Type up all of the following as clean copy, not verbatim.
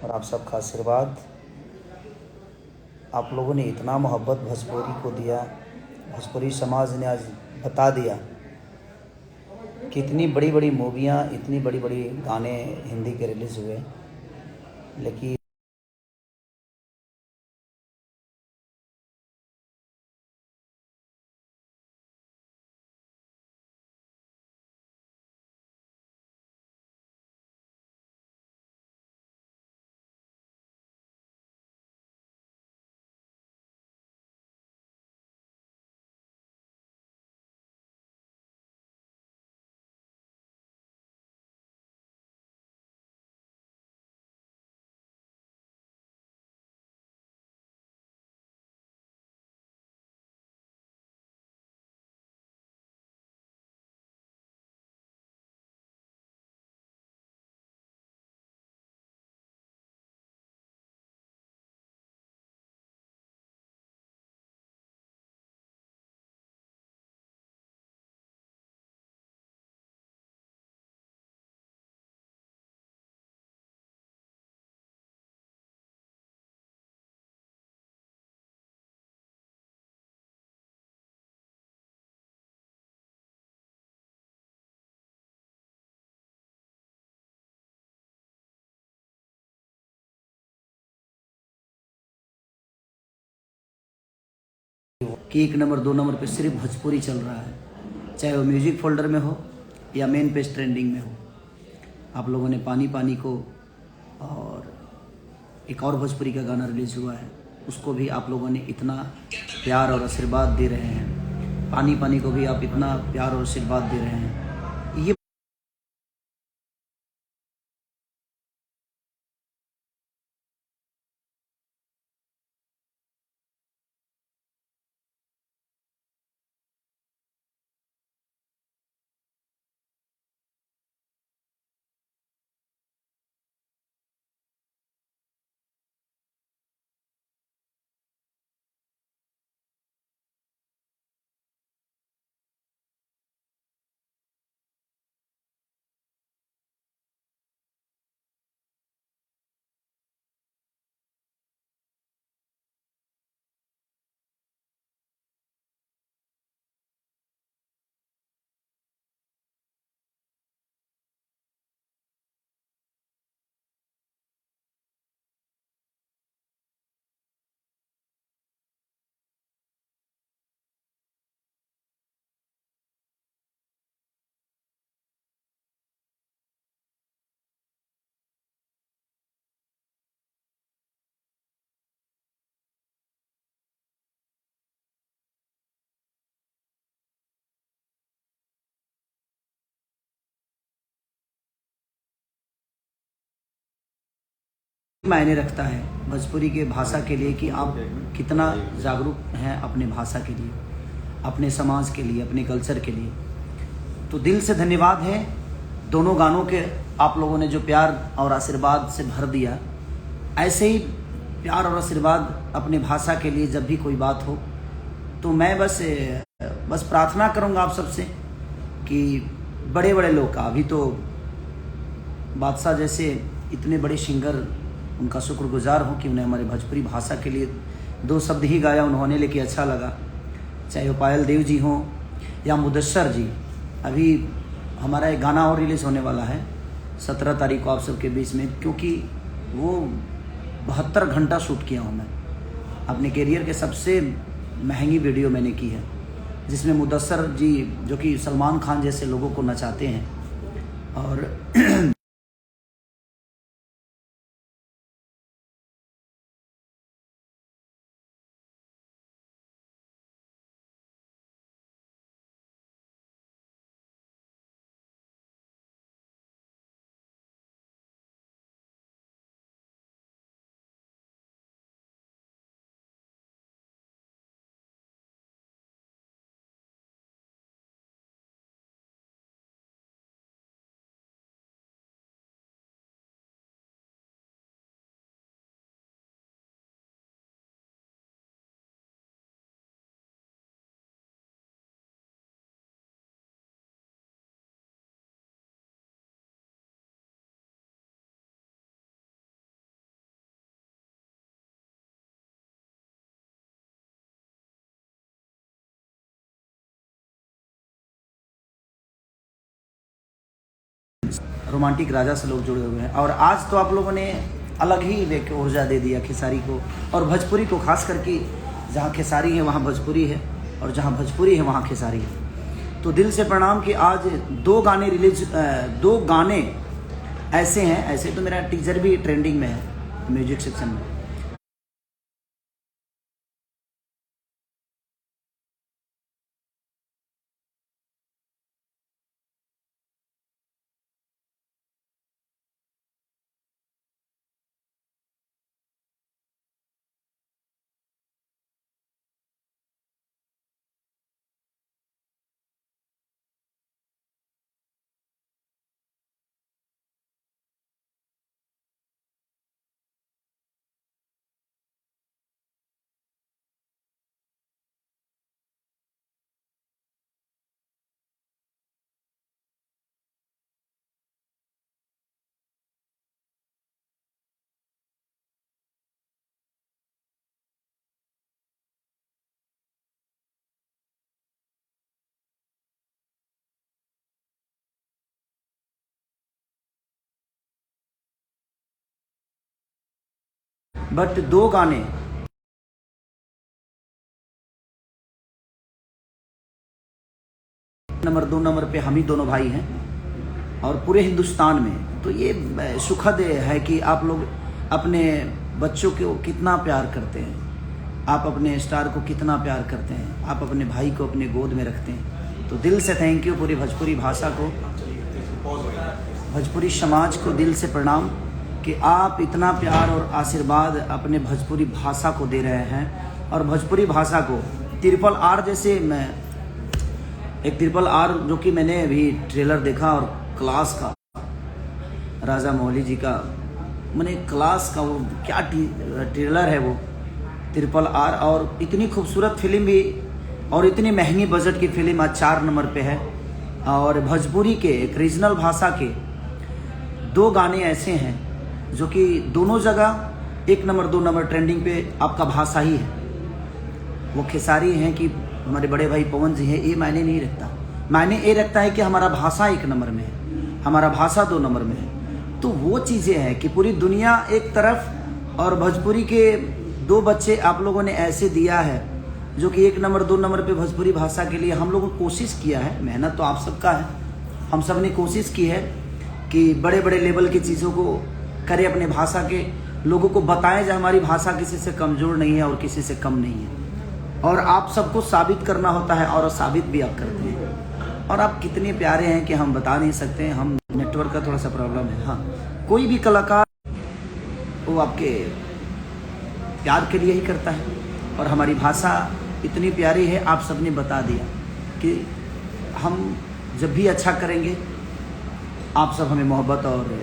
और आप सबका आशीर्वाद। आप लोगों ने इतना मोहब्बत भोजपुरी को दिया, भोजपुरी समाज ने आज बता दिया कि इतनी बड़ी बड़ी मूवियाँ, इतनी बड़ी बड़ी गाने हिंदी के रिलीज़ हुए, लेकिन कि 1 नंबर 2 नंबर पे सिर्फ भोजपुरी चल रहा है, चाहे वो म्यूजिक फोल्डर में हो या मेन पेज ट्रेंडिंग में हो। आप लोगों ने पानी पानी को, और एक और भोजपुरी का गाना रिलीज़ हुआ है, उसको भी आप लोगों ने इतना प्यार और आशीर्वाद दे रहे हैं। पानी पानी को भी आप इतना प्यार और आशीर्वाद दे रहे हैं। ये मायने रखता है भोजपुरी के भाषा के लिए कि आप कितना जागरूक हैं अपने भाषा के लिए, अपने समाज के लिए, अपने कल्चर के लिए। तो दिल से धन्यवाद है दोनों गानों के। आप लोगों ने जो प्यार और आशीर्वाद से भर दिया, ऐसे ही प्यार और आशीर्वाद अपने भाषा के लिए जब भी कोई बात हो, तो मैं बस प्रार्थना करूंगा आप सबसे कि बड़े बड़े लोग का, अभी तो बादशाह जैसे इतने बड़े सिंगर, उनका शुक्रगुजार हूँ कि उन्हें हमारे भोजपुरी भाषा के लिए 2 शब्द ही गाया उन्होंने, लेकिन अच्छा लगा। चाहे वो पायल देव जी हों या मुदस्सर जी। अभी हमारा एक गाना और रिलीज़ होने वाला है 17 तारीख को आप सबके बीच में, क्योंकि वो 72 घंटा शूट किया हूँ मैं। अपने करियर के सबसे महंगी वीडियो मैंने की है, जिसमें मुदस्सर जी जो कि सलमान खान जैसे लोगों को नचाते हैं, और रोमांटिक राजा से लोग जुड़े हुए हैं। और आज तो आप लोगों ने अलग ही एक ऊर्जा दे दिया खेसारी को और भोजपुरी को, खास करके जहाँ खेसारी है वहाँ भोजपुरी है और जहाँ भोजपुरी है वहाँ खेसारी है। तो दिल से प्रणाम कि आज 2 गाने ऐसे हैं, ऐसे तो मेरा टीजर भी ट्रेंडिंग में है म्यूजिक सेक्शन में। बट 2 गाने नंबर 2 नंबर पे हम ही दोनों भाई हैं और पूरे हिंदुस्तान में। तो ये सुखद है कि आप लोग अपने बच्चों को कितना प्यार करते हैं, आप अपने स्टार को कितना प्यार करते हैं, आप अपने भाई को अपने गोद में रखते हैं। तो दिल से थैंक यू पूरी भोजपुरी भाषा को, भोजपुरी समाज को दिल से प्रणाम कि आप इतना प्यार और आशीर्वाद अपने भोजपुरी भाषा को दे रहे हैं। और भोजपुरी भाषा को RRR जैसे मैं एक RRR जो कि मैंने अभी ट्रेलर देखा और क्लास का राजा मौली जी का, मैंने क्लास का वो क्या ट्रेलर है वो RRR, और इतनी खूबसूरत फिल्म भी और इतनी महंगी बजट की फिल्म आज 4 नंबर पे है। और भोजपुरी के एक रीजनल भाषा के 2 गाने ऐसे हैं जो कि दोनों जगह 1 नंबर 2 नंबर ट्रेंडिंग पे आपका भाषा ही है। वो खेसारी हैं कि हमारे बड़े भाई पवन जी हैं, ये मायने नहीं रखता। मायने ये रखता है कि हमारा भाषा 1 नंबर में है, हमारा भाषा 2 नंबर में है। तो वो चीज़ें हैं कि पूरी दुनिया एक तरफ और भोजपुरी के 2 बच्चे आप लोगों ने ऐसे दिया है जो कि 1 नंबर 2 नंबर पे भोजपुरी भाषा के लिए हम लोगों ने कोशिश किया है। मेहनत तो आप सबका है, हम सब ने कोशिश की है कि बड़े बड़े लेवल की चीज़ों को करें, अपने भाषा के लोगों को बताएं जो हमारी भाषा किसी से कमज़ोर नहीं है और किसी से कम नहीं है। और आप सबको साबित करना होता है और साबित भी आप करते हैं। और आप कितने प्यारे हैं कि हम बता नहीं सकते हैं, हम नेटवर्क का थोड़ा सा प्रॉब्लम है। हाँ, कोई भी कलाकार वो आपके प्यार के लिए ही करता है और हमारी भाषा इतनी प्यारी है, आप सबने बता दिया कि हम जब भी अच्छा करेंगे आप सब हमें मोहब्बत और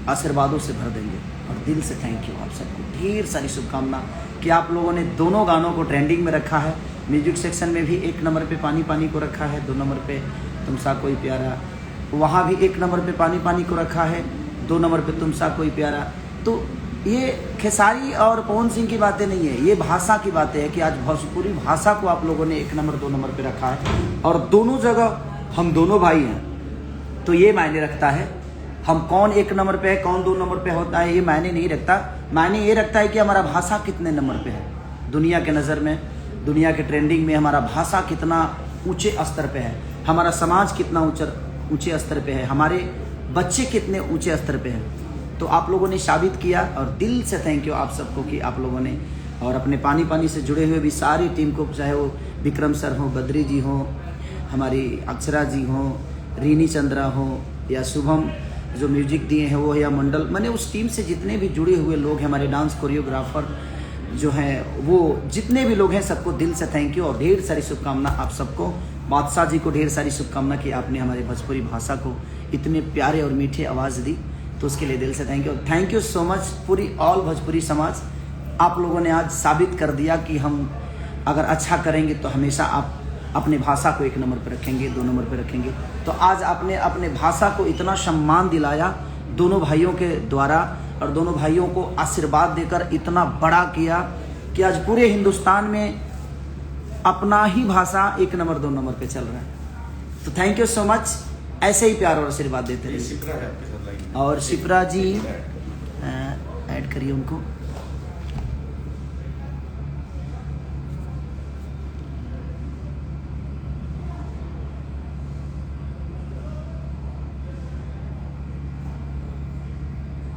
आशीर्वादों से भर देंगे। और दिल से थैंक यू आप सबको, ढेर सारी शुभकामना कि आप लोगों ने दोनों गानों को ट्रेंडिंग में रखा है। म्यूजिक सेक्शन में भी 1 नंबर पे पानी पानी को रखा है, 2 नंबर पे तुम सा कोई प्यारा, वहाँ भी 1 नंबर पे पानी पानी को रखा है, 2 नंबर पे तुम सा कोई प्यारा। तो ये खेसारी और पवन सिंह की बातें नहीं है, ये भाषा की बातें है कि आज भोजपुरी भाषा को आप लोगों ने 1 नंबर 2 नंबर पे रखा है और दोनों जगह हम दोनों भाई हैं। तो ये मायने रखता है, हम कौन 1 नंबर पे है कौन 2 नंबर पे होता है ये मायने नहीं रखता। मायने ये रखता है कि हमारा भाषा कितने नंबर पे है दुनिया के नज़र में, दुनिया के ट्रेंडिंग में हमारा भाषा कितना ऊंचे स्तर पे है, हमारा समाज कितना ऊंचे स्तर पे है, हमारे बच्चे कितने ऊंचे स्तर पे हैं। तो आप लोगों ने साबित किया और दिल से थैंक यू आप सबको कि आप लोगों ने, और अपने पानी पानी से जुड़े हुए भी सारी टीम को, चाहे वो विक्रम सर हो, बद्री जी हो, हमारी अक्षरा जी हो, रीनी चंद्रा हो या शुभम जो म्यूजिक दिए हैं वो, या मंडल, मैंने उस टीम से जितने भी जुड़े हुए लोग हैं, हमारे डांस कोरियोग्राफर जो हैं, वो जितने भी लोग हैं सबको दिल से थैंक यू और ढेर सारी शुभकामना आप सबको। बादशाह जी को ढेर सारी शुभकामना कि आपने हमारे भोजपुरी भाषा को इतने प्यारे और मीठे आवाज़ दी, तो उसके लिए दिल से thank you. Thank you so much पूरी ऑल भोजपुरी समाज, आप लोगों ने आज साबित कर दिया कि हम अगर अच्छा करेंगे तो हमेशा आप अपने भाषा को 1 नंबर पर रखेंगे, 2 नंबर पर रखेंगे। तो आज आपने अपने भाषा को इतना सम्मान दिलाया दोनों भाइयों के द्वारा और दोनों भाइयों को आशीर्वाद देकर इतना बड़ा किया कि आज पूरे हिंदुस्तान में अपना ही भाषा 1 नंबर 2 नंबर पे चल रहा है। तो थैंक यू सो मच, ऐसे ही प्यार और आशीर्वाद देते रहिए। और शिप्रा जी ऐड करिए उनको।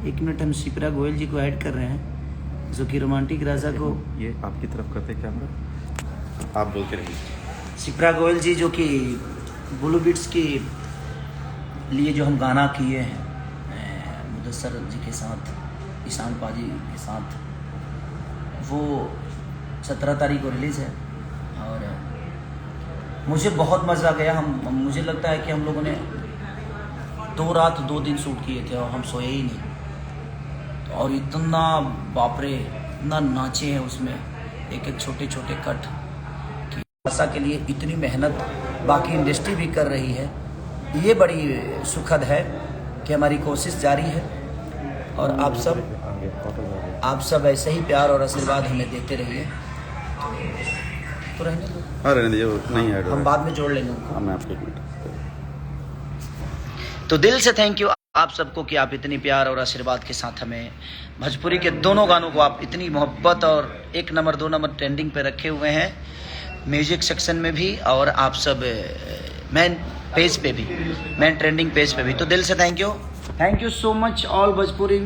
एक मिनट, हम शिप्रा गोयल जी को ऐड कर रहे हैं, जो कि रोमांटिक राजा को। ये आपकी तरफ करते कैमरा, आप बोलते रहिए। शिप्रा गोयल जी जो कि ब्लू बीट्स के लिए जो हम गाना किए हैं मुदस्सर जी के साथ, ईशान पाजी के साथ, वो 17 तारीख को रिलीज़ है। और मुझे बहुत मज़ा आ गया। मुझे लगता है कि हम लोगों ने 2 रात 2 दिन शूट किए थे और हम सोए ही नहीं। और इतना बाप रे, इतना नाचे हैं उसमें, एक एक छोटे छोटे कट की भाषा के लिए इतनी मेहनत बाकी इंडस्ट्री भी कर रही है। ये बड़ी सुखद है कि हमारी कोशिश जारी है और आप सब ऐसे ही प्यार और आशीर्वाद हमें देते रहिए। तो रहने दो, हाँ रहने दीजिए, नहीं ऐड हम बाद में जोड़ लेंगे उनको। मैं आपको 1 मिनट। तो दिल से थैंक यू आप सबको कि आप इतनी प्यार और आशीर्वाद के साथ हमें भोजपुरी के दोनों गानों को आप इतनी मोहब्बत और 1 नंबर 2 नंबर ट्रेंडिंग पे रखे हुए हैं, म्यूजिक सेक्शन में भी और आप सब मेन पेज पे भी, मेन ट्रेंडिंग पेज पे भी। तो दिल से thank you so much all Bhojpuri.